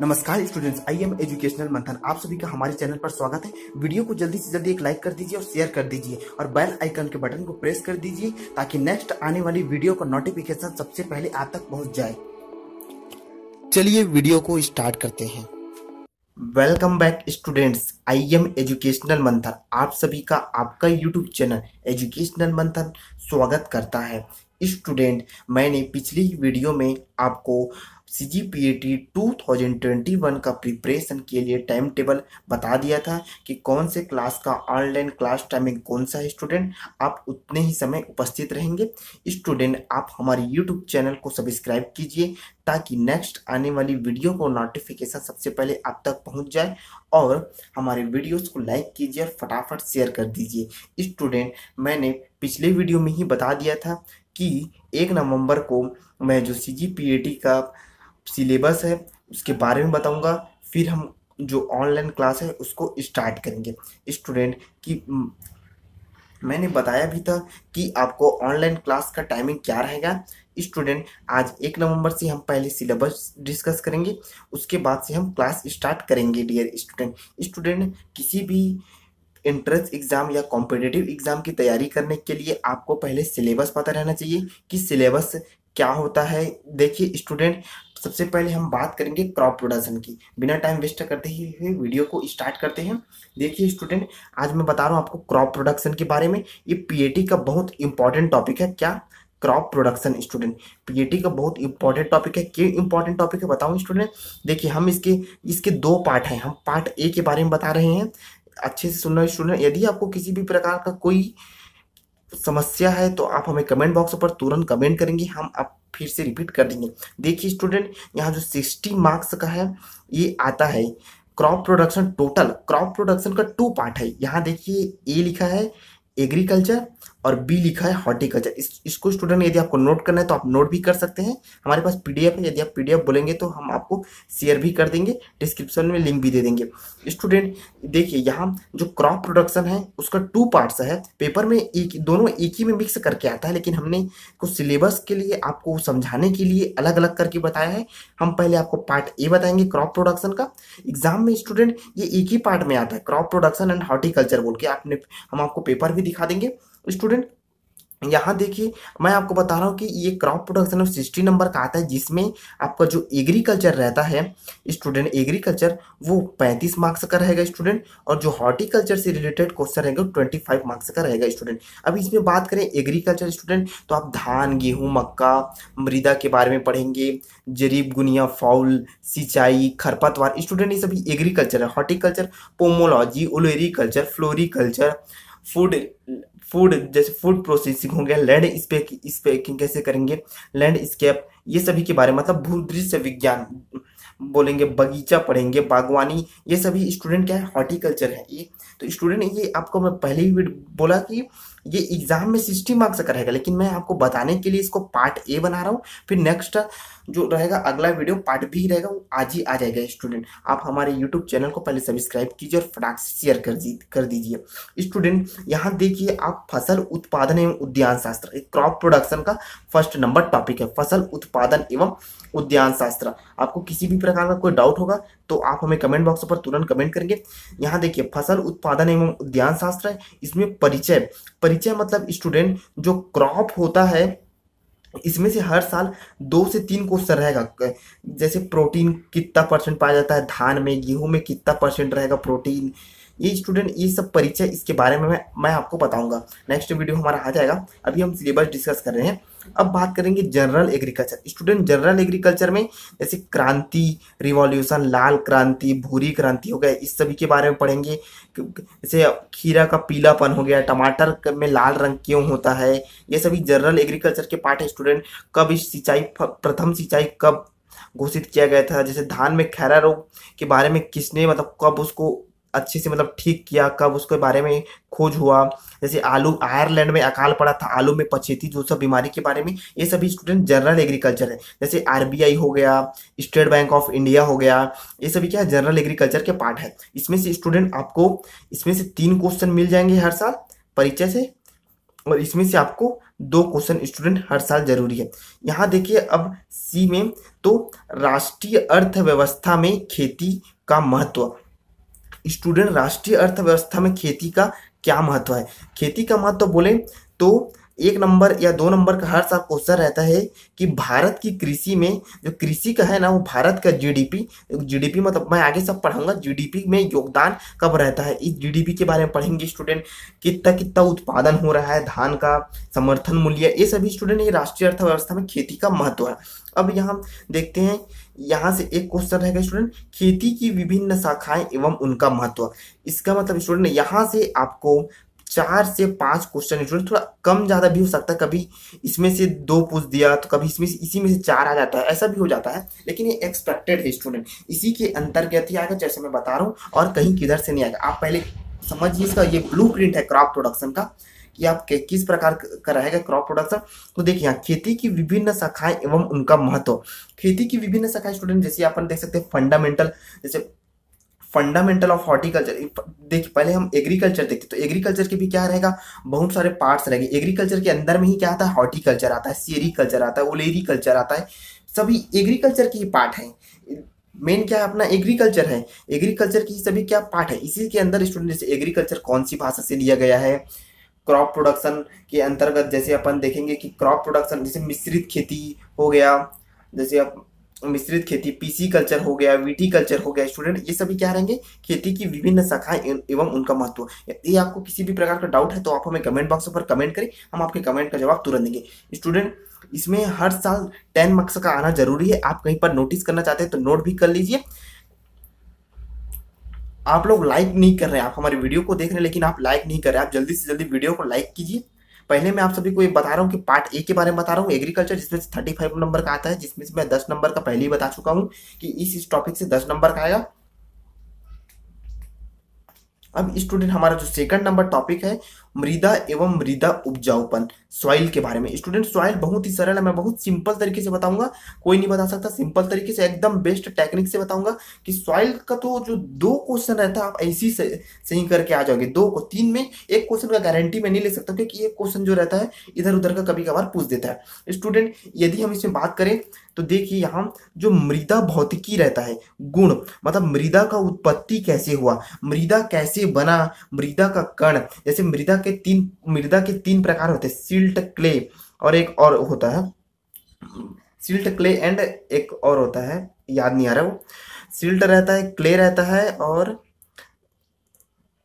नमस्कार students, I am educational मंथन। आप सभी का हमारे चैनल पर स्वागत है। वीडियो को जल्दी से जल्दी एक लाइक कर दीजिए और शेयर कर दीजिए और बेल आइकन के बटन को प्रेस कर दीजिए ताकि नेक्स्ट आने वाली वीडियो का नोटिफिकेशन सबसे पहले आप तक पहुंच जाए। चलिए वीडियो को स्टार्ट करते हैं। Welcome back students, I am educational मंथन आप सभी का आपका यूट्यूब चैनल एजुकेशनल मंथन स्वागत करता है। स्टूडेंट, मैंने पिछली वीडियो में आपको CGPAT 2021 का प्रिपरेशन के लिए टाइम टेबल बता दिया था कि कौन से क्लास का ऑनलाइन क्लास टाइमिंग कौन सा है। स्टूडेंट, आप उतने ही समय उपस्थित रहेंगे। स्टूडेंट, आप हमारे यूट्यूब चैनल को सब्सक्राइब कीजिए ताकि नेक्स्ट आने वाली वीडियो को नोटिफिकेशन सबसे पहले आप तक पहुंच जाए और हमारे वीडियोस को लाइक कीजिए और फटाफट शेयर कर दीजिए। स्टूडेंट, मैंने पिछले वीडियो में ही बता दिया था कि 1 नवंबर को मैं जो CGPAT का सिलेबस है उसके बारे में बताऊंगा, फिर हम जो ऑनलाइन क्लास है उसको स्टार्ट करेंगे। स्टूडेंट की मैंने बताया भी था कि आपको ऑनलाइन क्लास का टाइमिंग क्या रहेगा। स्टूडेंट, आज 1 नवंबर से हम पहले सिलेबस डिस्कस करेंगे, उसके बाद से हम क्लास स्टार्ट करेंगे। डियर स्टूडेंट, किसी भी एंट्रेंस एग्जाम या कॉम्पिटिटिव एग्जाम की तैयारी करने के लिए आपको पहले सिलेबस पता रहना चाहिए कि सिलेबस क्या होता है। देखिए स्टूडेंट, सबसे पहले हम बात करेंगे क्रॉप प्रोडक्शन की। बिना टाइम वेस्ट करते हुए वीडियो को स्टार्ट करते हैं। देखिए स्टूडेंट, आज मैं बता रहा हूँ आपको क्रॉप प्रोडक्शन के बारे में। ये PAT का बहुत इंपॉर्टेंट टॉपिक है। क्या? Crop production. स्टूडेंट, PAT का बहुत इंपॉर्टेंट टॉपिक है। क्यों इंपॉर्टेंट टॉपिक है बताऊँ स्टूडेंट? देखिए, हम इसके 2 पार्ट हैं। हम पार्ट ए के बारे में बता रहे हैं, अच्छे से सुनना स्टूडेंट। यदि आपको किसी भी प्रकार का कोई समस्या है तो आप हमें कमेंट बॉक्स पर तुरंत कमेंट करेंगे, हम आप फिर से रिपीट कर देंगे। देखिए स्टूडेंट, यहाँ जो 60 मार्क्स का है ये आता है crop production. Total crop production का 2 पार्ट है। यहाँ देखिए, ए लिखा है एग्रीकल्चर और बी लिखा है हॉर्टिकल्चर। इसको स्टूडेंट यदि आपको नोट करना है तो आप नोट भी कर सकते हैं। हमारे पास PDF है, यदि आप PDF बोलेंगे तो हम आपको शेयर भी कर देंगे, डिस्क्रिप्शन में लिंक भी दे देंगे। स्टूडेंट देखिए, यहाँ जो क्रॉप प्रोडक्शन है उसका 2 पार्ट्स है। पेपर में दोनों एक ही में मिक्स करके आता है, लेकिन हमने कुछ सिलेबस के लिए आपको समझाने के लिए अलग अलग करके बताया है। हम पहले आपको पार्ट ए बताएंगे क्रॉप प्रोडक्शन का। एग्जाम में स्टूडेंट ये एक ही पार्ट में आता है, क्रॉप प्रोडक्शन एंड हॉर्टिकल्चर बोल के हम आपको पेपर भी दिखा देंगे। स्टूडेंट, यहाँ देखिए, मैं आपको बता रहा हूँ कि ये क्रॉप प्रोडक्शन में 60 नंबर का आता है, जिसमें आपका जो एग्रीकल्चर रहता है स्टूडेंट, एग्रीकल्चर वो 35 मार्क्स का रहेगा स्टूडेंट, और जो हॉर्टिकल्चर से रिलेटेड क्वेश्चन रहेगा 25 मार्क्स का रहेगा स्टूडेंट। अब इसमें बात करें एग्रीकल्चर स्टूडेंट, तो आप धान, गेहूँ, मक्का, मृदा के बारे में पढ़ेंगे, जरीब, गुनिया, फाउल, सिंचाई, खरपतवार। स्टूडेंट, ये सभी एग्रीकल्चर है। Horticulture pomology, olericulture, floriculture, food जैसे फूड प्रोसेसिंग हो गया, लैंड स्पेकिंग कैसे करेंगे, लैंडस्केप, ये सभी के बारे में, मतलब भूदृश्य विज्ञान बोलेंगे, बगीचा पढ़ेंगे, बागवानी, ये सभी स्टूडेंट क्या है, हॉर्टिकल्चर है ये। तो स्टूडेंट, ये आपको मैं पहले ही बोला कि ये एग्जाम में 60 मार्क्स का रहेगा, लेकिन मैं आपको बताने के लिए इसको पार्ट ए बना रहा हूँ। फिर नेक्स्ट जो रहेगा अगला वीडियो पार्ट बी रहेगा, वो आज ही आ जाएगा। स्टूडेंट, आप हमारे यूट्यूब चैनल को पहले सब्सक्राइब कीजिए और फटाक से शेयर कर दीजिए। स्टूडेंट, यहाँ देखिए, आप फसल उत्पादन एवं उद्यान शास्त्र, क्रॉप प्रोडक्शन का फर्स्ट नंबर टॉपिक है, फसल उत्पादन एवं उद्यान शास्त्र। आपको किसी भी प्रकार का कोई डाउट होगा तो आप हमें कमेंट बॉक्स पर तुरंत कमेंट करेंगे। यहाँ देखिए, फसल उत्पादन एवं उद्यान शास्त्र है। इसमें परिचय मतलब स्टूडेंट जो क्रॉप होता है इसमें से हर साल 2 से 3 क्वेश्चन रहेगा। जैसे प्रोटीन कितना % पाया जाता है धान में, गेहूं में कितना % रहेगा प्रोटीन। ये स्टूडेंट, ये सब परिचय इसके बारे में मैं आपको बताऊंगा। नेक्स्ट वीडियो हमारा आ जाएगा। अभी हम सिलेबस डिस्कस कर रहे हैं। अब बात करेंगे general agriculture. Student, general agriculture में जैसे क्रांति, रिवॉल्यूशन, लाल क्रांति, भूरी क्रांति हो गया, इस सभी के बारे में पढ़ेंगे। जैसे खीरा का पीलापन हो गया, टमाटर में लाल रंग क्यों होता है, ये सभी जनरल एग्रीकल्चर के पार्ट है। स्टूडेंट, कब इस प्रथम सिंचाई कब घोषित किया गया था, जैसे धान में खैरा रोग के बारे में किसने मतलब कब उसको अच्छे से मतलब ठीक किया, कब उसके बारे में खोज हुआ। जैसे आलू, आयरलैंड में अकाल पड़ा था, आलू में पछेती जो सब बीमारी के बारे में, ये सभी स्टूडेंट जनरल एग्रीकल्चर है। जैसे RBI हो गया, स्टेट बैंक ऑफ इंडिया हो गया, ये सभी क्या है, जनरल एग्रीकल्चर के पार्ट है। इसमें से स्टूडेंट आपको इसमें से 3 क्वेश्चन मिल जाएंगे हर साल परिचय से, और इसमें से आपको 2 क्वेश्चन स्टूडेंट हर साल जरूरी है। यहाँ देखिए अब सी में, तो राष्ट्रीय अर्थव्यवस्था में खेती का महत्व। स्टूडेंट राष्ट्रीय अर्थव्यवस्था में खेती का क्या महत्व है? खेती का महत्व बोले तो 1 नंबर या 2 नंबर का हर साल क्वेश्चन रहता है कि भारत की कृषि में, जो कृषि का है ना, वो भारत का जीडीपी मतलब मैं आगे सब पढ़ाऊंगा, जीडीपी में योगदान कब रहता है, इस जीडीपी के बारे में पढ़ेंगे स्टूडेंट। कितना कितना उत्पादन हो रहा है, धान का समर्थन मूल्य, ये सभी स्टूडेंट ये राष्ट्रीय अर्थव्यवस्था में खेती का महत्व है। अब यहाँ देखते हैं, यहाँ से एक क्वेश्चन रहेगा स्टूडेंट, खेती की विभिन्न शाखाएं एवं उनका महत्व। इसका मतलब स्टूडेंट यहाँ से आपको 4 से 5 क्वेश्चन स्टूडेंट, थोड़ा कम ज़्यादा भी हो सकता है, कभी इसमें से 2 पूछ दिया तो कभी इसमें से इसी में से 4 आ जाता है, ऐसा भी हो जाता है, लेकिन ये एक्सपेक्टेड है स्टूडेंट, इसी के अंतर्गत ही आएगा जैसे मैं बता रहा हूँ, और कहीं किधर से नहीं आएगा। आप पहले समझिए, इसका ये ब्लूप्रिंट है क्रॉप प्रोडक्शन का, कि आप किस प्रकार का रहेगा क्रॉप प्रोडक्शन। तो देखिए यहाँ खेती की विभिन्न शाखाएं एवं उनका महत्व। खेती की विभिन्न शाखाएं स्टूडेंट, जैसे अपन देख सकते हैं फंडामेंटल, जैसे फंडामेंटल ऑफ हॉर्टिकल्चर। देखिए पहले हम एग्रीकल्चर देखते, तो एग्रीकल्चर के भी क्या रहेगा, बहुत सारे पार्ट्स रहेंगे। एग्रीकल्चर के अंदर में ही क्या आता है, हॉर्टिकल्चर आता है, सेरीकल्चर आता है, ओलेरीकल्चर आता है, सभी एग्रीकल्चर के ही पार्ट हैं। मेन क्या है अपना एग्रीकल्चर है, एग्रीकल्चर की सभी क्या पार्ट है, इसी के अंदर स्टूडेंट जैसे एग्रीकल्चर कौन सी भाषा से लिया गया है, क्रॉप प्रोडक्शन के अंतर्गत जैसे अपन देखेंगे कि क्रॉप प्रोडक्शन जैसे मिश्रित खेती हो गया, जैसे आप मिश्रित खेती, पीसी कल्चर हो गया, वीटी कल्चर हो गया स्टूडेंट, ये सभी क्या रहेंगे, खेती की विभिन्न शाखाएं एवं उनका महत्व। यदि आपको किसी भी प्रकार का डाउट है तो आप हमें कमेंट बॉक्स पर कमेंट करें, हम आपके कमेंट का जवाब तुरंत देंगे स्टूडेंट। इसमें हर साल 10 मार्क्स का आना जरूरी है। आप कहीं पर नोटिस करना चाहते हैं तो नोट भी कर लीजिए। आप लोग लाइक नहीं कर रहे हैं, आप हमारे वीडियो को देख रहे हैं लेकिन आप लाइक नहीं कर रहे हैं, आप जल्दी से जल्दी वीडियो को लाइक कीजिए। पहले मैं आप सभी को ये बता रहा हूँ कि पार्ट ए के बारे में बता रहा हूँ, एग्रीकल्चर, जिसमें से 35 नंबर का आता है, जिसमें से मैं 10 नंबर का पहले ही बता चुका हूँ कि इस टॉपिक से 10 नंबर का आएगा। अब स्टूडेंट हमारा जो सेकंड नंबर टॉपिक है, मृदा एवं मृदा उपजाऊपन, सॉइल के बारे में। स्टूडेंट सॉइल बहुत ही सरल है, मैं बहुत सिंपल तरीके से बताऊंगा, कोई नहीं बता सकता, सिंपल तरीके से एकदम बेस्ट टेक्निक से बताऊंगा कि सॉइल का तो जो 2 क्वेश्चन रहता है आप ऐसी सही करके आ जाओगे, 2 को 3 में, एक क्वेश्चन का गारंटी मैं नहीं ले सकता क्योंकि एक क्वेश्चन जो रहता है इधर उधर का कभी कभार पूछ देता है स्टूडेंट। यदि हम इसमें बात करें तो देखिए यहाँ जो मृदा भौतिकी रहता है, गुण मतलब मृदा का उत्पत्ति कैसे हुआ, मृदा कैसे बना, मृदा का कण, जैसे मृदा के 3 प्रकार होते हैं, सिल्ट, क्ले और एक और होता है, सिल्ट, क्ले एंड एक और होता है, याद नहीं आ रहा, वो सिल्ट रहता है, क्ले रहता है, और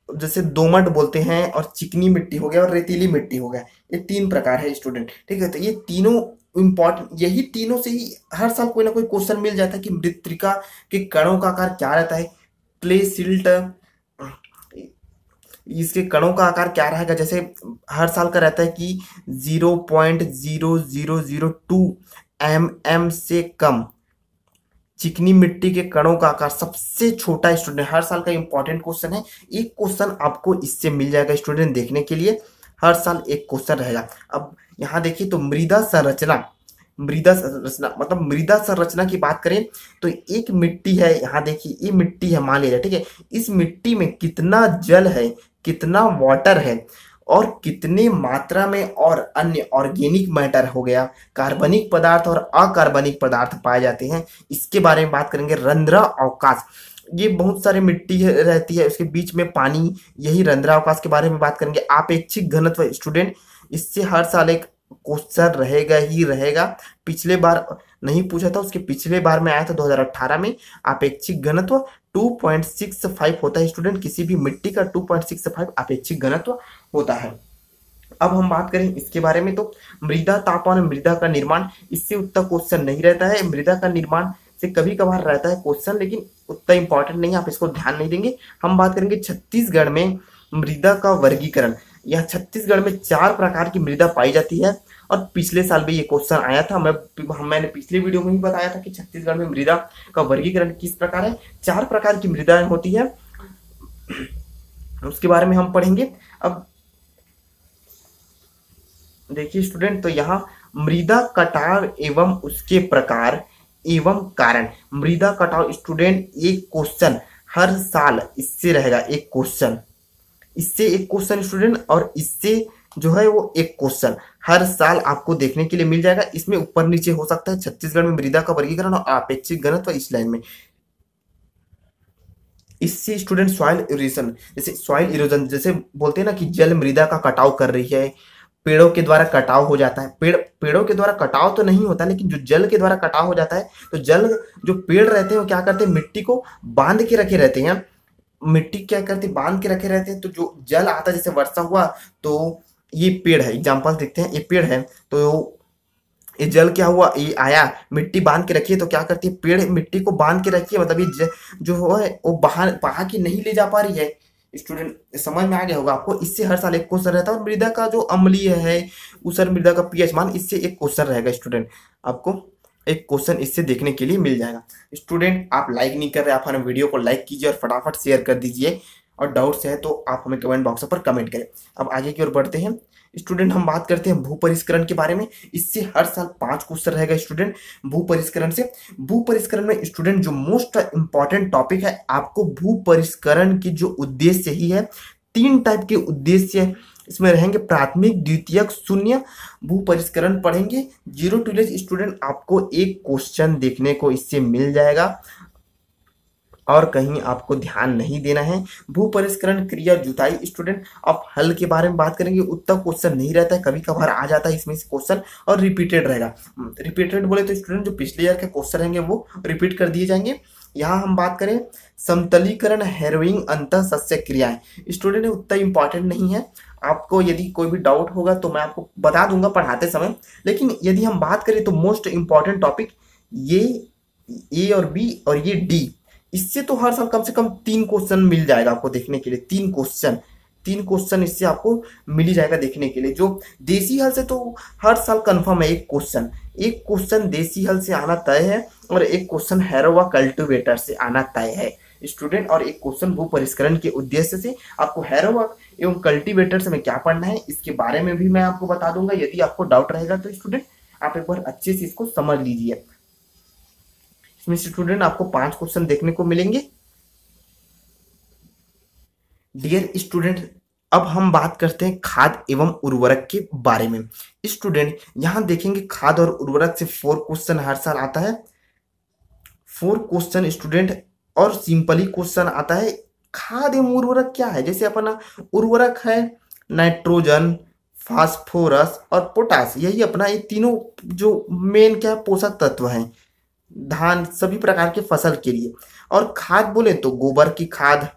जैसे दोमट बोलते हैं, और चिकनी मिट्टी हो गया और रेतीली मिट्टी हो गया, ये 3 प्रकार है स्टूडेंट, ठीक है। तो ये तीनों इंपॉर्टेंट, यही तीनों से ही हर साल कोई ना कोई क्वेश्चन मिल जाता है कि मृत्तिका के कणों का आकार क्या रहता है, क्ले, सिल्ट, इसके कणों का आकार क्या रहेगा, जैसे हर साल का रहता है कि 0.0002 mm से कम। चिकनी मिट्टी के कणों का आकार सबसे छोटा स्टूडेंट, हर साल का इंपॉर्टेंट क्वेश्चन है, एक क्वेश्चन आपको इससे मिल जाएगा स्टूडेंट देखने के लिए, हर साल एक क्वेश्चन रहेगा। अब यहाँ देखिए तो मृदा संरचना मतलब मृदा संरचना की बात करें तो एक मिट्टी है, यहाँ देखिए ये मिट्टी है मान लीजिए, ठीक है, इस मिट्टी में कितना जल है, कितना वाटर है, और कितने मात्रा में और अन्य ऑर्गेनिक मैटर हो गया, कार्बनिक पदार्थ और अकार्बनिक पदार्थ पाए जाते हैं, इसके बारे में बात करेंगे। रंध्रावकाश, ये बहुत सारी मिट्टी रहती है, उसके बीच में पानी, यही रंध्रावकाश के बारे में बात करेंगे। आपेक्षिक घनत्व स्टूडेंट, इससे हर साल एक क्वेश्चन रहेगा ही रहेगा, पिछले बार नहीं पूछा था, उसके पिछले बार में आया था 2018 में। आपेक्षिक घनत्व 2.65 होता है स्टूडेंट, किसी भी मिट्टी का 2.65 आपेक्षिक घनत्व होता है। अब हम बात करें इसके बारे में तो मृदा तापमान, मृदा का निर्माण, इससे उतना क्वेश्चन नहीं रहता है, मृदा का निर्माण से कभी कभार रहता है क्वेश्चन, लेकिन उतना इंपॉर्टेंट नहीं है, आप इसको ध्यान नहीं देंगे। हम बात करेंगे छत्तीसगढ़ में मृदा का वर्गीकरण। यह छत्तीसगढ़ में 4 प्रकार की मृदा पाई जाती है, और पिछले साल भी ये क्वेश्चन आया था, मैंने पिछले वीडियो में ही बताया था कि छत्तीसगढ़ में मृदा का वर्गीकरण किस प्रकार है। 4 प्रकार की मृदाएं होती है, उसके बारे में हम पढ़ेंगे। अब देखिए स्टूडेंट, तो यहाँ मृदा कटाव एवं उसके प्रकार एवं कारण। मृदा कटाव स्टूडेंट एक क्वेश्चन हर साल इससे रहेगा, एक क्वेश्चन, इससे एक क्वेश्चन स्टूडेंट, और इससे जो है वो एक क्वेश्चन हर साल आपको देखने के लिए मिल जाएगा। इसमें ऊपर नीचे हो सकता है। छत्तीसगढ़ में मृदा का वर्गीकरण और अपेक्षिक घनत्व इस लाइन में। इससे स्टूडेंट सॉइल इरोजन, जैसे सॉइल इरोजन जैसे बोलते हैं ना कि जल मृदा का कटाव कर रही है, पेड़ों के द्वारा कटाव हो जाता है। पेड़ों के द्वारा कटाव तो नहीं होता, लेकिन जो जल के द्वारा कटाव हो जाता है, तो जल जो पेड़ रहते हैं वो क्या करते हैं, मिट्टी को बांध के रखे रहते हैं। मिट्टी क्या करती है, बांध के रखे रहते हैं। तो जो जल आता है, जैसे वर्षा हुआ तो ये पेड़ है, एग्जाम्पल देखते हैं, ये पेड़ है तो ये जल क्या हुआ, ये आया, मिट्टी बांध के रखी है। तो क्या करती है, पेड़ मिट्टी को बांध के रखी है, मतलब ये जो है वो बाहर बहा के नहीं ले जा पा रही है। स्टूडेंट समझ में आ गया होगा आपको। इससे हर साल एक क्वेश्चन रहता है। और मृदा का जो अम्लीय है ऊसर मृदा का पीएच मान, इससे एक क्वेश्चन रहेगा स्टूडेंट। आपको एक क्वेश्चन इससे देखने के लिए मिल जाएगा। स्टूडेंट आप लाइक नहीं कर रहे, आप हमारे वीडियो को लाइक कीजिए और फटाफट शेयर कर दीजिए। और डाउट्स है तो आप हमें कमेंट बॉक्स पर कमेंट करें। अब आगे की ओर बढ़ते हैं स्टूडेंट। हम बात करते हैं भू परिष्करण के बारे में। इससे हर साल 5 क्वेश्चन रहेगा स्टूडेंट भू परिष्करण से। भू परिष्करण में स्टूडेंट जो मोस्ट इंपॉर्टेंट टॉपिक है, आपको भू परिष्करण की जो उद्देश्य ही है, 3 टाइप के उद्देश्य इसमें रहेंगे। प्राथमिक, द्वितीयक, शून्य भू परिष्करण पढ़ेंगे। 0 to विलेज स्टूडेंट आपको एक क्वेश्चन देखने को इससे मिल जाएगा और कहीं आपको ध्यान नहीं देना है। भू परिष्करण क्रिया जुताई स्टूडेंट। अब हल के बारे में बात करेंगे, उतना क्वेश्चन नहीं रहता है, कभी कभार आ जाता है इसमें से क्वेश्चन और रिपीटेड रहेगा। रिपीटेड बोले तो स्टूडेंट जो पिछले ईयर के क्वेश्चन रहेंगे वो रिपीट कर दिए जाएंगे। यहाँ हम बात करें समतलीकरण, हैरोइंग, अंतः सस्य क्रियाएं स्टूडेंट उतना इंपॉर्टेंट नहीं है। आपको यदि कोई भी डाउट होगा तो मैं आपको बता दूंगा पढ़ाते समय। लेकिन यदि हम बात करें तो मोस्ट इंपॉर्टेंट टॉपिक ये ए और बी और ये डी, इससे तो हर साल कम से कम 3 क्वेश्चन मिल जाएगा आपको देखने के लिए। 3 क्वेश्चन इससे आपको मिल ही जाएगा देखने के लिए। जो देसी हल से तो हर साल कंफर्म है एक क्वेश्चन देसी हल से आना तय है और एक क्वेश्चन हैरो व कल्टीवेटर से आना तय है स्टूडेंट। और एक क्वेश्चन भू परिष्करण के उद्देश्य से। आपको हैरो व एवं कल्टीवेटर से में क्या पढ़ना है इसके बारे में भी मैं आपको बता दूंगा। यदि आपको डाउट रहेगा तो स्टूडेंट आप एक बार अच्छे से इसको समझ लीजिए। इसमें स्टूडेंट आपको 5 क्वेश्चन देखने को मिलेंगे। डियर स्टूडेंट, अब हम बात करते हैं खाद एवं उर्वरक के बारे में। स्टूडेंट यहां देखेंगे खाद और उर्वरक से 4 क्वेश्चन हर साल आता है। 4 क्वेश्चन स्टूडेंट और सिंपली क्वेश्चन आता है। खाद एवं उर्वरक क्या है, जैसे अपना उर्वरक है नाइट्रोजन, फास्फोरस और पोटास, यही अपना ये तीनों जो मेन क्या पोषक तत्व हैं धान सभी प्रकार के फसल के लिए। और खाद बोले तो गोबर की खाद,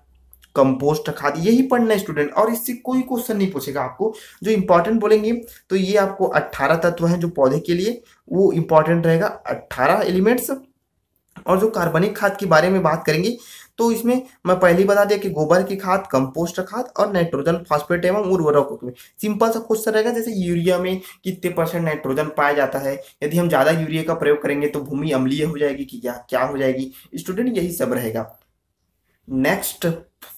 कंपोस्ट खाद, यही पढ़ना है स्टूडेंट। और इससे कोई क्वेश्चन नहीं पूछेगा आपको। जो इंपॉर्टेंट बोलेंगे तो ये आपको 18 तत्व हैं जो पौधे के लिए, वो इंपॉर्टेंट रहेगा 18 एलिमेंट्स। और जो कार्बनिक खाद के बारे में बात करेंगे तो इसमें मैं पहले ही बता दिया कि गोबर की खाद, कंपोस्ट खाद और नाइट्रोजन, फास्फेट एवं उर्वरकों में। सिंपल सा क्वेश्चन रहेगा, जैसे यूरिया में कितने % नाइट्रोजन पाया जाता है, यदि हम ज्यादा यूरिया का प्रयोग करेंगे तो भूमि अम्लीय हो जाएगी कि क्या हो जाएगी स्टूडेंट, यही सब रहेगा। नेक्स्ट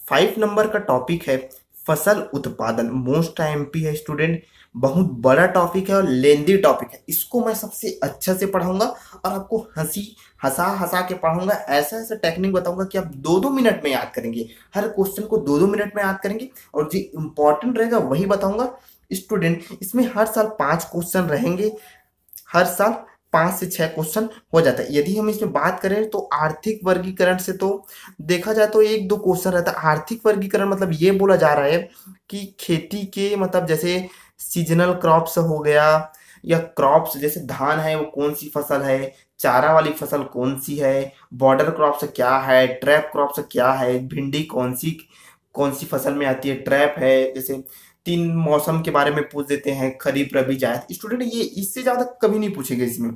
5 नंबर का टॉपिक है फसल उत्पादन। मोस्ट एमपी है स्टूडेंट, बहुत बड़ा टॉपिक है और लेंदी टॉपिक है। इसको मैं सबसे अच्छा से पढ़ाऊंगा और आपको हंसा के पढ़ाऊंगा। ऐसा टेक्निक बताऊंगा कि आप 2-2 मिनट में याद करेंगे। हर क्वेश्चन को 2-2 मिनट में याद करेंगे और जो इंपॉर्टेंट रहेगा वही बताऊंगा स्टूडेंट। इसमें हर साल 5 क्वेश्चन रहेंगे, हर साल 5 से 6 क्वेश्चन हो जाता है। यदि हम इसमें बात करें तो आर्थिक वर्गीकरण से तो देखा जाए तो 1-2 क्वेश्चन रहता है। आर्थिक वर्गीकरण मतलब ये बोला जा रहा है कि खेती के मतलब जैसे सीजनल क्रॉप्स हो गया या क्रॉप्स जैसे धान है वो कौन सी फसल है, चारा वाली फसल कौन सी है, बॉर्डर क्रॉप्स क्या है, ट्रैप क्रॉप्स क्या है, भिंडी कौन सी फसल में आती है, ट्रैप है। जैसे 3 मौसम के बारे में पूछ देते हैं, खरीफ, रबी, जायद स्टूडेंट। ये इससे ज्यादा कभी नहीं पूछेंगे इसमें।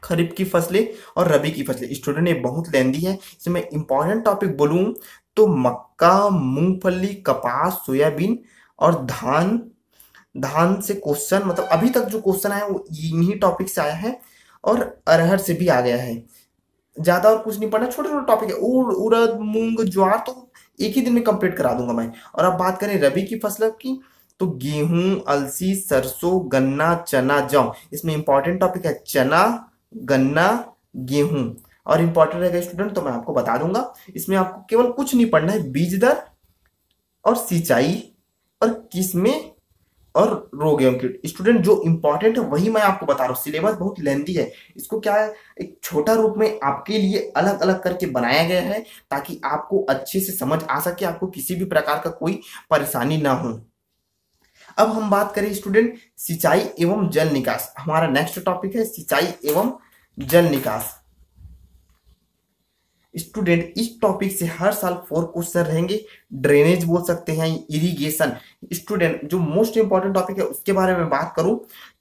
खरीफ की फसलें और रबी की फसलें स्टूडेंट ये बहुत लेंदी है। इसमें इंपॉर्टेंट टॉपिक बोलूं तो मक्का, मूंगफली, कपास, सोयाबीन और धान से क्वेश्चन, मतलब अभी तक जो क्वेश्चन आया वो इन्हीं टॉपिक से आया है और अरहर से भी आ गया है। ज्यादा और कुछ नहीं पढ़ना, छोटे छोटे टॉपिक है। उड़द, मूंग, ज्वार तो एक ही दिन में कंप्लीट करा दूंगा मैं। और अब बात करें रबी की फसल की तो गेहूं, अलसी, सरसों, गन्ना, चना, जौ। इसमें इंपॉर्टेंट टॉपिक है चना, गन्ना, गेहूं। और इंपॉर्टेंट रहेगा स्टूडेंट तो मैं आपको बता दूंगा। इसमें आपको केवल कुछ नहीं पढ़ना है, बीज दर और सिंचाई और किसमें और रोग एवं कीट। स्टूडेंट जो इंपॉर्टेंट है वही मैं आपको बता रहा हूँ, सिलेबस बहुत लेंथी है, इसको क्या है एक छोटा रूप में आपके लिए अलग अलग करके बनाया गया है ताकि आपको अच्छे से समझ आ सके, आपको किसी भी प्रकार का कोई परेशानी ना हो। अब हम बात करें स्टूडेंट सिंचाई एवं जल निकास, हमारा नेक्स्ट टॉपिक है सिंचाई एवं जल निकास। स्टूडेंट इस टॉपिक से हर साल 4 क्वेश्चन रहेंगे, ड्रेनेज बोल सकते हैं, इरिगेशन। स्टूडेंट जो मोस्ट इंपॉर्टेंट टॉपिक है उसके बारे में बात करूं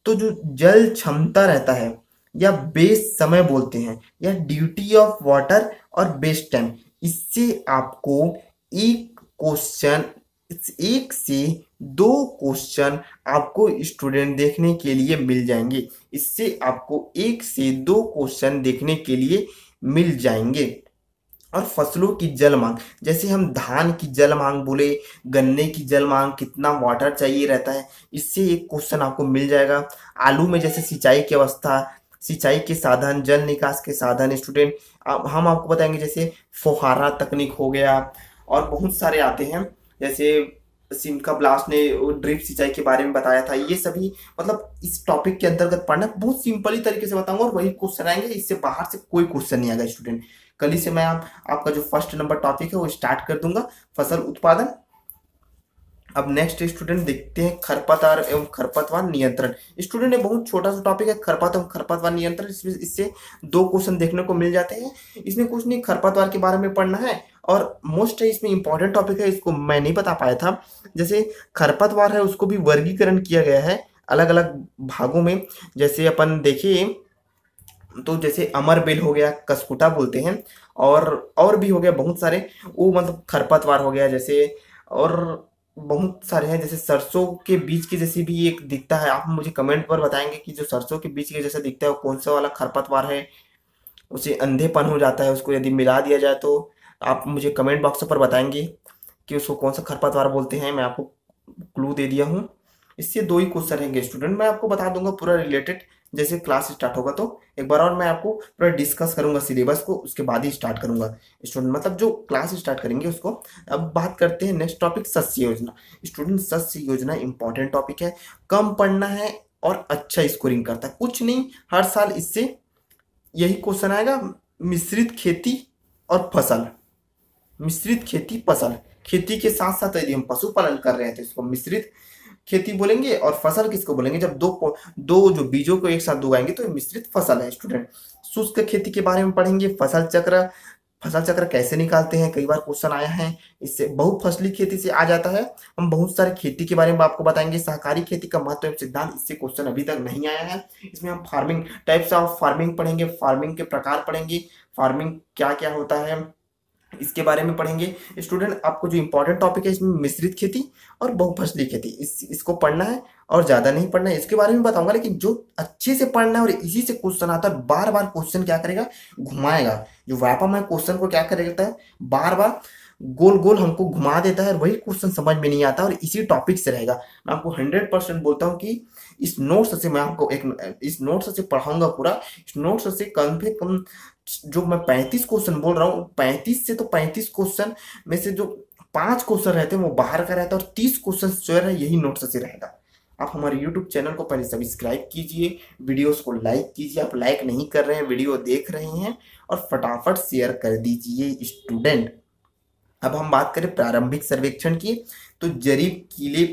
तो जो जल क्षमता रहता है या बेस समय बोलते हैं या ड्यूटी ऑफ वाटर और बेस टाइम, इससे आपको एक क्वेश्चन, 1 से 2 क्वेश्चन आपको स्टूडेंट देखने के लिए मिल जाएंगे। इससे आपको 1 से 2 क्वेश्चन देखने के लिए मिल जाएंगे। और फसलों की जल मांग, जैसे हम धान की जल मांग बोले, गन्ने की जल मांग, कितना वाटर चाहिए रहता है, इससे एक क्वेश्चन आपको मिल जाएगा। आलू में जैसे सिंचाई की अवस्था, सिंचाई के साधन, जल निकास के साधन स्टूडेंट हम आपको बताएंगे, जैसे फुहारा तकनीक हो गया और बहुत सारे आते हैं, जैसे सिमका ब्लास्ट ने ड्रिप सिंचाई के बारे में बताया था। ये सभी मतलब इस टॉपिक के अंतर्गत पढ़ना, बहुत सिंपली तरीके से बताऊंगा और वही क्वेश्चन आएंगे, इससे बाहर से कोई क्वेश्चन नहीं आएगा स्टूडेंट। कल ही से मैं आपका जो फर्स्ट नंबर टॉपिक है वो स्टार्ट कर दूंगा, फसल उत्पादन। अब नेक्स्ट स्टूडेंट देखते हैं खरपतवार एवं खरपतवार नियंत्रण। स्टूडेंट ये बहुत छोटा सा टॉपिक है, खरपतवार एवं खरपतवार नियंत्रण, इससे 2 क्वेश्चन देखने को मिल जाते हैं। इसमें कुछ नहीं, खरपतवार के बारे में पढ़ना है और मोस्ट है इसमें इंपॉर्टेंट टॉपिक है, इसको मैं नहीं बता पाया था। जैसे खरपतवार है उसको भी वर्गीकरण किया गया है अलग अलग भागों में। जैसे अपन देखिए तो जैसे अमर बेल हो गया, कसकुटा बोलते हैं, और भी हो गया बहुत सारे, वो मतलब खरपतवार हो गया जैसे, और बहुत सारे हैं। जैसे सरसों के बीज के जैसे भी एक दिखता है, आप मुझे कमेंट पर बताएंगे कि जो सरसों के बीज के जैसा दिखता है वो कौन सा वाला खरपतवार है। उसे अंधेपन हो जाता है, उसको यदि मिला दिया जाए तो आप मुझे कमेंट बॉक्स पर बताएंगे कि उसको कौन सा खरपतवार बोलते हैं। मैं आपको क्लू दे दिया हूँ। इससे 2 ही क्वेश्चन रहेंगे स्टूडेंट, मैं आपको बता दूंगा पूरा रिलेटेड जैसे क्लास स्टार्ट होगा तो एक बार, और मैं आपको पूरा डिस्कस करूंगा सिलेबस को, उसके बाद ही स्टार्ट करूंगा स्टूडेंट, मतलब जो क्लास स्टार्ट करेंगे उसको। अब बात करते हैं नेक्स्ट टॉपिक शस्य योजना। स्टूडेंट शस्य योजना इंपॉर्टेंट टॉपिक है, कम पढ़ना है और अच्छा स्कोरिंग करता है, कुछ नहीं हर साल इससे यही क्वेश्चन आएगा। मिश्रित खेती और फसल, मिश्रित खेती फसल, खेती के साथ साथ यदि हम पशुपालन कर रहे हैं तो इसको मिश्रित खेती बोलेंगे, और फसल किसको बोलेंगे जब दो जो बीजों को एक साथ उगाएंगे तो मिश्रित फसल है स्टूडेंट। शुष्क खेती के बारे में पढ़ेंगे, फसल चक्र, फसल चक्र कैसे निकालते हैं, कई बार क्वेश्चन आया है इससे। बहुफसली खेती से आ जाता है, हम बहुत सारे खेती के बारे में आपको बताएंगे। सहकारी खेती का महत्व एवं सिद्धांत, इससे क्वेश्चन अभी तक नहीं आया है। इसमें हम फार्मिंग, टाइप्स ऑफ फार्मिंग पढ़ेंगे, फार्मिंग के प्रकार पढ़ेंगे, फार्मिंग क्या क्या होता है इसके बारे में पढ़ेंगे स्टूडेंट। आपको जो इंपॉर्टेंट टॉपिक है इसमें मिश्रित खेती और बहुफसली खेती, इसको पढ़ना है और ज्यादा नहीं पढ़ना है, इसके बारे में बताऊंगा। लेकिन जो अच्छे से पढ़ना है और इसी से क्वेश्चन आता है, बार बार क्वेश्चन क्या करेगा, घुमाएगा। जो व्यापम है क्वेश्चन को क्या करेगा, बार बार गोल गोल हमको घुमा देता है, वही क्वेश्चन समझ में नहीं आता और इसी टॉपिक से रहेगा। मैं आपको 100% बोलता हूँ कि इस नोट्स से मैं आपको इस नोट्स से पढ़ाऊंगा पूरा। इस नोट्स से कम से कम जो मैं 35 क्वेश्चन बोल रहा हूँ, 35 से तो 35 क्वेश्चन में से जो 5 क्वेश्चन रहते हैं वो बाहर का रहता है और 30 क्वेश्चन जो है यही नोट्स से रहेगा। आप हमारे YouTube चैनल को पहले सब्सक्राइब कीजिए, वीडियोस को लाइक कीजिए, आप लाइक नहीं कर रहे हैं, वीडियो देख रहे हैं, और फटाफट शेयर कर दीजिए स्टूडेंट। अब हम बात करें प्रारंभिक सर्वेक्षण की, तो जरीब, कीले,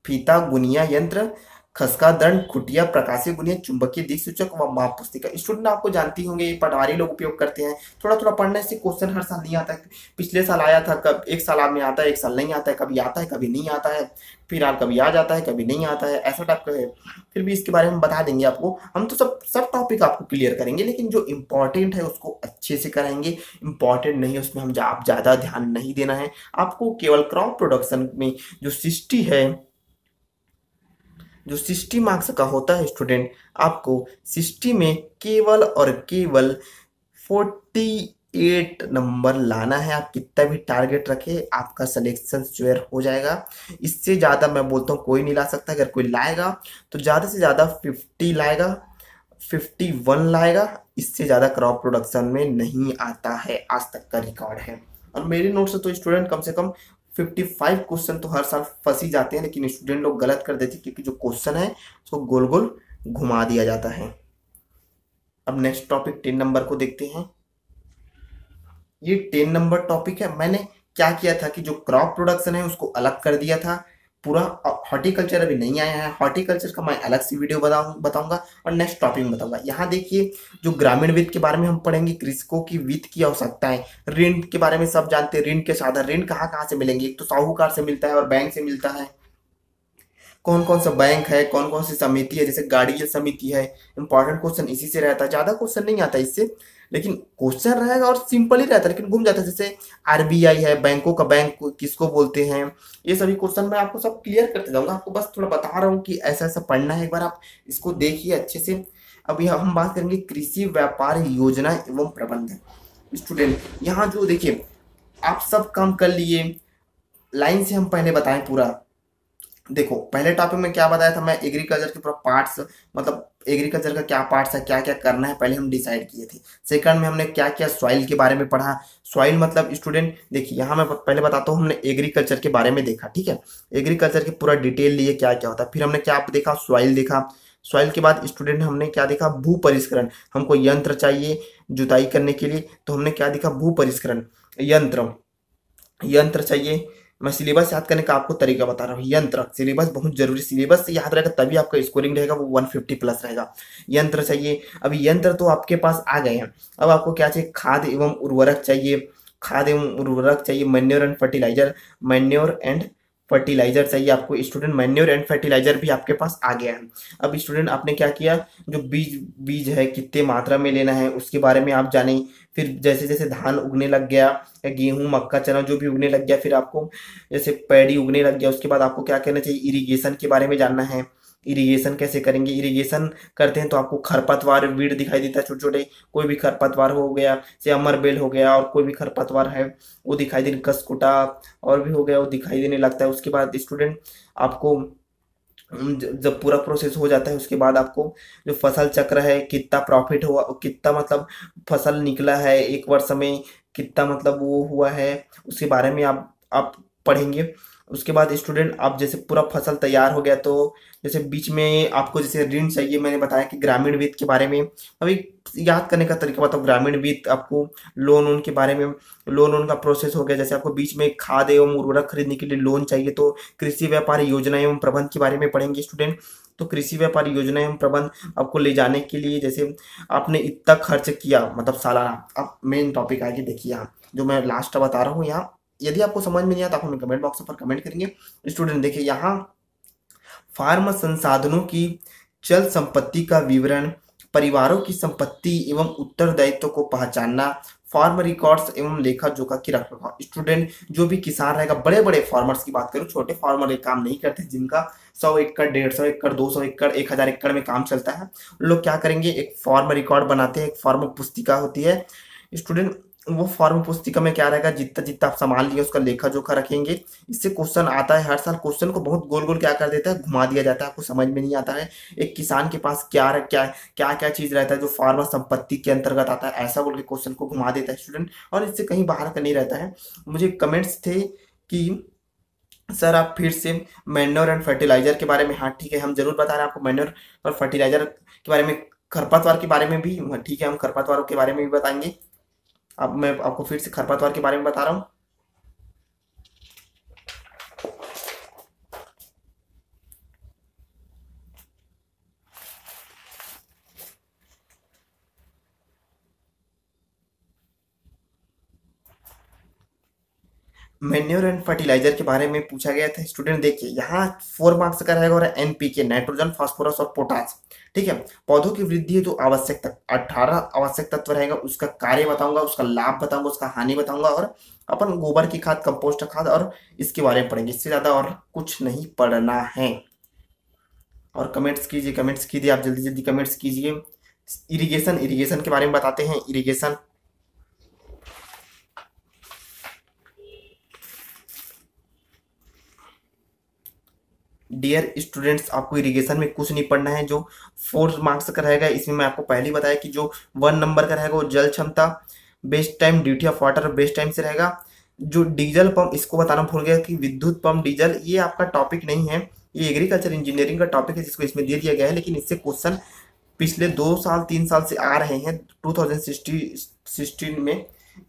फीता, गुनिया यंत्र, खसका दंड, खुटिया, प्रकाशीय गुनिया, चुंबकीय दिक्सूचक व माप पुस्तिका। स्टूडेंट आपको जानती होंगे, ये पटवारी लोग उपयोग करते हैं। थोड़ा थोड़ा पढ़ने से क्वेश्चन हर साल नहीं आता है। पिछले साल आया था, कब एक साल में आता है, एक साल नहीं आता है, कभी आता है कभी नहीं आता है, फिर कभी आ जाता है कभी नहीं आता है, ऐसा टाइप का है। फिर भी इसके बारे में बता देंगे आपको, हम तो सब टॉपिक आपको क्लियर करेंगे, लेकिन जो इंपॉर्टेंट है उसको अच्छे से कराएंगे। इंपॉर्टेंट नहीं उसमें हम आप ज़्यादा ध्यान नहीं देना है आपको। केवल क्रॉप प्रोडक्शन में जो 60 है, जो 60 मार्क्स का होता है स्टूडेंट, आपको 60 में केवल और केवल 48 नंबर लाना है। आप कितना भी टारगेट रखे, आपका सिलेक्शन श्योर हो जाएगा। इससे ज़्यादा मैं बोलता हूँ कोई नहीं ला सकता। अगर कोई लाएगा तो ज़्यादा से ज़्यादा 50 लाएगा, 51 लाएगा, इससे ज़्यादा क्रॉप प्रोडक्शन में नहीं आता है, आज तक का रिकॉर्ड है। और मेरे नोट से तो स्टूडेंट कम से कम 55 क्वेश्चन तो हर साल फंस ही जाते हैं, लेकिन स्टूडेंट लोग गलत कर देते हैं क्योंकि जो क्वेश्चन है उसको गोल गोल घुमा दिया जाता है। अब नेक्स्ट टॉपिक 10 नंबर को देखते हैं। ये 10 नंबर टॉपिक है। मैंने क्या किया था कि जो क्रॉप प्रोडक्शन है उसको अलग कर दिया था पूरा। हॉर्टिकल्चर अभी नहीं आया है, हॉर्टिकल्चर का मैं अलग सी वीडियो बताऊंगा और नेक्स्ट टॉपिक में बताऊंगा। यहाँ देखिए, जो ग्रामीण वित्त के बारे में हम पढ़ेंगे, कृषकों की वित्त की आवश्यकताएं, ऋण के बारे में सब जानते हैं, ऋण के साधन, ऋण कहाँ कहाँ से मिलेंगे, एक तो साहूकार से मिलता है और बैंक से मिलता है। कौन कौन सा बैंक है, कौन कौन सी समिति है, जैसे गार्डियन समिति है। इंपॉर्टेंट क्वेश्चन इसी से रहता है, ज्यादा क्वेश्चन नहीं आता इससे, लेकिन क्वेश्चन रहेगा और सिंपल ही रहता है, लेकिन घूम जाता है। जैसे आरबीआई है, बैंकों का बैंक किसको बोलते हैं, ये सभी क्वेश्चन मैं आपको सब क्लियर करते जाऊंगा। आपको बस थोड़ा बता रहा हूँ कि ऐसा ऐसा पढ़ना है, एक बार आप इसको देखिए अच्छे से। अभी हम बात करेंगे कृषि व्यापार योजना एवं प्रबंधन। स्टूडेंट यहाँ जो देखिए, आप सब काम कर लिए, लाइन से हम पहले बताएं पूरा। देखो, पहले टॉपिक में क्या बताया था मैं, एग्रीकल्चर के पूरा पार्ट्स, मतलब एग्रीकल्चर का क्या पार्ट्स है, क्या क्या करना है, पहले हम डिसाइड किए थे। सेकंड में हमने क्या क्या सॉइल के बारे में पढ़ा। सॉइल मतलब स्टूडेंट देखिए, यहाँ मैं पहले बताता हूँ, हमने एग्रीकल्चर के बारे में देखा, ठीक है, एग्रीकल्चर के पूरा डिटेल लिए क्या क्या होता है। फिर हमने क्या देखा, सॉइल देखा। सॉइल के बाद स्टूडेंट हमने क्या देखा, भू परिष्करण। हमको यंत्र चाहिए जुताई करने के लिए, तो हमने क्या देखा, भू परिष्करण यंत्र, यंत्र चाहिए। मैं सिलेबस याद करने का आपको तरीका बता रहा हूँ। यंत्र, सिलेबस बहुत जरूरी, सिलेबस से याद रहेगा तभी आपका स्कोरिंग रहेगा वो 150 प्लस रहेगा। यंत्र चाहिए। अभी यंत्र तो आपके पास आ गए हैं, अब आपको क्या चाहिए, खाद एवं उर्वरक चाहिए, खाद एवं उर्वरक चाहिए, manure and fertilizer, manure and fertilizer चाहिए आपको। स्टूडेंट मैन्योर एंड फर्टिलाइजर भी आपके पास आ गया है। अब स्टूडेंट आपने क्या किया, जो बीज बीज है कितने मात्रा में लेना है उसके बारे में आप जाने। फिर जैसे जैसे धान उगने लग गया या गेहूं मक्का चना जो भी उगने लग गया, फिर आपको जैसे पैडी उगने लग गया, उसके बाद आपको क्या करना चाहिए, इरिगेशन के बारे में जानना है। इरिगेशन कैसे करेंगे, इरिगेशन करते हैं तो आपको खरपतवार वीड दिखाई देता है, छोटे छोटे कोई भी खरपतवार हो गया, से अमरबेल हो गया, और कोई भी खरपतवार है वो दिखाई देने, कसकुटा और भी हो गया वो दिखाई देने लगता है। उसके बाद स्टूडेंट आपको जब पूरा प्रोसेस हो जाता है उसके बाद आपको जो फसल चक्र है, कितना प्रॉफिट हुआ, कितना मतलब फसल निकला है एक वर्ष में, कितना मतलब वो हुआ है, उसके बारे में आप पढ़ेंगे। उसके बाद स्टूडेंट आप जैसे पूरा फसल तैयार हो गया तो जैसे बीच में आपको जैसे ऋण चाहिए, मैंने बताया कि ग्रामीण वित्त के बारे में अभी याद करने का तरीका बताओ। ग्रामीण वित्त आपको लोन उन के बारे में, लोन उन का प्रोसेस हो गया, जैसे आपको बीच में खाद एवं उर्वरक खरीदने के लिए लोन चाहिए तो कृषि व्यापार योजना एवं प्रबंध के बारे में पढ़ेंगे स्टूडेंट। तो कृषि व्यापार योजना एवं प्रबंध आपको ले जाने के लिए, जैसे आपने इतना खर्च किया मतलब सालाना। अब मेन टॉपिक आगे देखिए, यहाँ जो मैं लास्ट बता रहा हूँ, यहाँ यदि आपको समझ में नहीं आता आप हमें कमेंट बॉक्स पर कमेंट करेंगे। स्टूडेंट देखिए, यहाँ फार्म संसाधनों की चल संपत्ति का विवरण, परिवारों की संपत्ति एवं उत्तरदायित्व को पहचानना, फार्म रिकॉर्ड्स एवं लेखा जोखा की रखरखाव। स्टूडेंट जो भी किसान रहेगा, बड़े बड़े फार्मर्स की बात करूं, छोटे फार्मर ये काम नहीं करते जिनका 100 एकड़ 150 एकड़ 200 एकड़ 1000 एकड़ में काम चलता है, लोग क्या करेंगे, एक फार्म रिकॉर्ड बनाते हैं, एक फार्म पुस्तिका होती है स्टूडेंट। वो फार्म पुस्तिका में क्या रहेगा, जितना जितना आप सामान लिए उसका लेखा जोखा रखेंगे। इससे क्वेश्चन आता है हर साल, क्वेश्चन को बहुत गोल गोल क्या कर देता है, घुमा दिया जाता है, आपको समझ में नहीं आता है एक किसान के पास क्या क्या क्या क्या चीज रहता है जो फार्मर संपत्ति के अंतर्गत आता है, ऐसा बोल के क्वेश्चन को घुमा देता है स्टूडेंट, और इससे कहीं बाहर का नहीं रहता है। मुझे कमेंट्स थे कि सर आप फिर से मैन्योर एंड फर्टिलाइजर के बारे में, हाँ ठीक है हम जरूर बता रहे हैं आपको मैन्योर और फर्टिलाइजर के बारे में, खरपतवार के बारे में भी, ठीक है हम खरपतवारों के बारे में भी बताएंगे। अब मैं आपको फिर से खरपतवार के बारे में बता रहा हूँ। मैन्योर एंड फर्टिलाइजर के बारे में पूछा गया था स्टूडेंट। देखिए यहाँ 4 मार्क्स का रहेगा, और एनपीके नाइट्रोजन फास्फोरस और पोटास, ठीक है। पौधों की वृद्धि है जो आवश्यक तक 18 आवश्यक तत्व रहेगा, उसका कार्य बताऊंगा, उसका लाभ बताऊंगा, उसका हानि बताऊंगा, और अपन गोबर की खाद, कंपोस्ट खाद और इसके बारे में पढ़ेंगे, इससे ज्यादा और कुछ नहीं पढ़ना है। और कमेंट्स कीजिए, कमेंट्स कीजिए, आप जल्दी जल्दी कमेंट्स कीजिए। इरिगेशन, इरिगेशन के बारे में बताते हैं। इरिगेशन डियर स्टूडेंट्स, आपको इरिगेशन में कुछ नहीं पढ़ना है, जो 4 मार्क्स का रहेगा इसमें मैं आपको पहले ही बताया कि जो 1 नंबर का रहेगा वो जल क्षमता, best time, duty of water best time से रहेगा, जो डीजल पंप, इसको बताना भूल गया कि विद्युत पंप डीजल ये आपका टॉपिक नहीं है, ये एग्रीकल्चर इंजीनियरिंग का टॉपिक है जिसको इसमें दे दिया गया है। लेकिन इससे क्वेश्चन पिछले 2 साल 3 साल से आ रहे हैं 2016 में।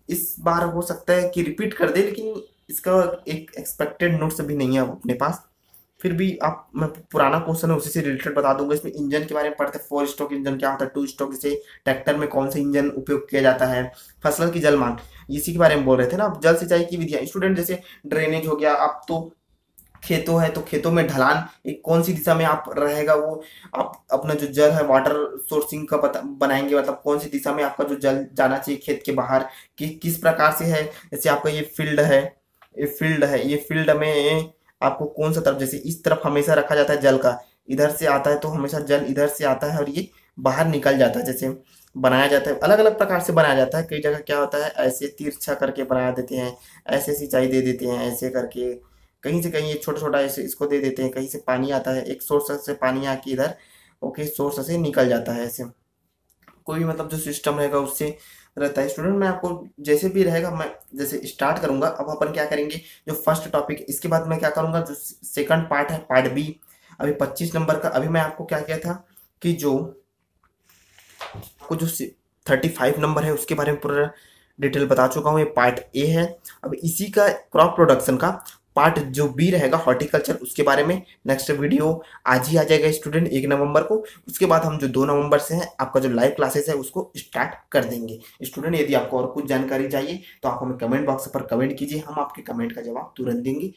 इस बार हो सकता है कि रिपीट कर दे, लेकिन इसका एक एक्सपेक्टेड नोट्स अभी नहीं है अपने पास। फिर भी आप, मैं पुराना क्वेश्चन है उसी से रिलेटेड बता दूंगा। इसमें इंजन के बारे में पढ़ते हैं, 4 स्ट्रोक इंजन क्या होता है, 2 स्ट्रोक, जैसे ट्रैक्टर में कौन सा इंजन उपयोग किया जाता है, फसल की जल मांग, इसी के बारे में बोल रहे थे ना। अब जल सिंचाई की विधियां स्टूडेंट, जैसे ड्रेनेज हो गया, आप तो खेतों है तो खेतों में ढलान एक कौन सी दिशा में आप रहेगा, वो आप अपना जो जल है वाटर सोर्सिंग का बनाएंगे, मतलब कौन सी दिशा में आपका जो जल जाना चाहिए खेत के बाहर, कि किस प्रकार से है। जैसे आपका ये फील्ड है, ये फील्ड में आपको कौन सा तरफ, जैसे इस तरफ हमेशा रखा जाता है जल का, इधर से आता है तो हमेशा जल इधर से आता है और ये बाहर निकल जाता है। जैसे बनाया जाता है, अलग अलग प्रकार से बनाया जाता है। कई जगह क्या होता है, ऐसे तिरछा करके बना देते हैं, ऐसे सिंचाई दे देते हैं, ऐसे करके कहीं से कहीं ये छोटा छोटा ऐसे इसको दे देते हैं। कहीं से पानी आता है, एक सोर्स से पानी आके इधर ओके सोर्स से निकल जाता है। ऐसे कोई भी मतलब जो सिस्टम रहेगा उससे रहता है। स्टूडेंट मैं आपको जैसे भी रहेगा, मैं जैसे स्टार्ट करूंगा, अब अपन क्या करेंगे, जो फर्स्ट टॉपिक, इसके बाद मैं क्या करूंगा, जो सेकंड पार्ट है पार्ट बी, अभी 25 नंबर का। अभी मैं आपको क्या किया था कि जो आपको जो 35 नंबर है उसके बारे में पूरा डिटेल बता चुका हूँ, ये पार्ट ए है। अब इसी का क्रॉप प्रोडक्शन का पार्ट जो बी रहेगा हॉर्टिकल्चर, उसके बारे में नेक्स्ट वीडियो आज ही आ जाएगा स्टूडेंट 1 नवंबर को। उसके बाद हम जो 2 नवंबर से है आपका जो लाइव क्लासेस है उसको स्टार्ट कर देंगे। स्टूडेंट यदि आपको और कुछ जानकारी चाहिए तो आप हमें कमेंट बॉक्स पर कमेंट कीजिए, हम आपके कमेंट का जवाब तुरंत देंगे।